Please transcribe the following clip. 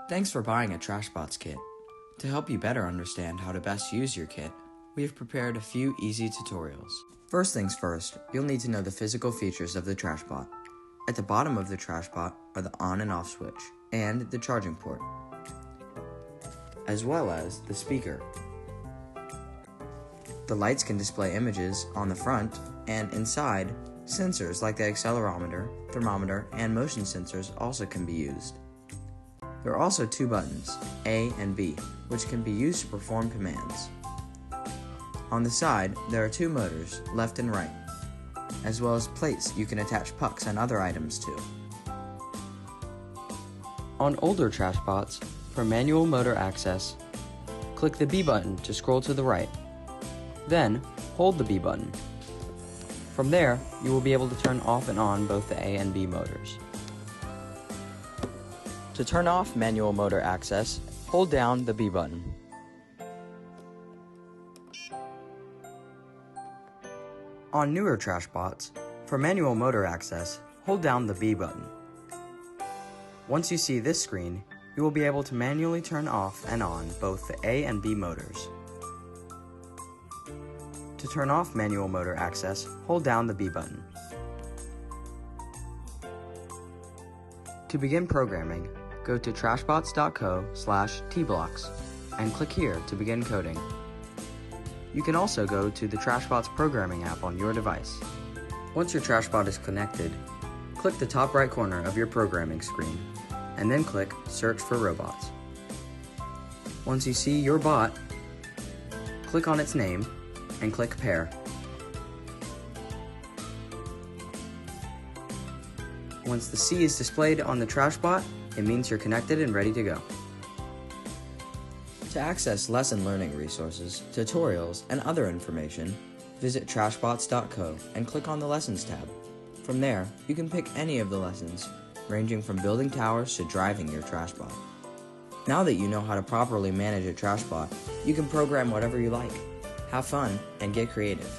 Thanks for buying a Trashbots kit. To help you better understand how to best use your kit, we have prepared a few easy tutorials. First things first, you'll need to know the physical features of the Trashbot. At the bottom of the Trashbot are the on and off switch and the charging port, as well as the speaker. The lights can display images on the front, and inside, sensors like the accelerometer, thermometer, and motion sensors also can be used. There are also two buttons, A and B, which can be used to perform commands. On the side, there are two motors, left and right, as well as plates you can attach pucks and other items to. On older Trashbots, for manual motor access, click the B button to scroll to the right. Then, hold the B button. From there, you will be able to turn off and on both the A and B motors. To turn off manual motor access, hold down the B button. On newer Trashbots, for manual motor access, hold down the B button. Once you see this screen, you will be able to manually turn off and on both the A and B motors. To turn off manual motor access, hold down the B button. To begin programming, go to trashbots.co/tblocks and click here to begin coding. You can also go to the Trashbots programming app on your device. Once your Trashbot is connected, click the top right corner of your programming screen and then click Search for Robots. Once you see your bot, click on its name and click Pair. Once the C is displayed on the Trashbot, it means you're connected and ready to go. To access lesson learning resources, tutorials, and other information, visit trashbots.co and click on the Lessons tab. From there, you can pick any of the lessons, ranging from building towers to driving your Trashbot. Now that you know how to properly manage a Trashbot, you can program whatever you like. Have fun and get creative.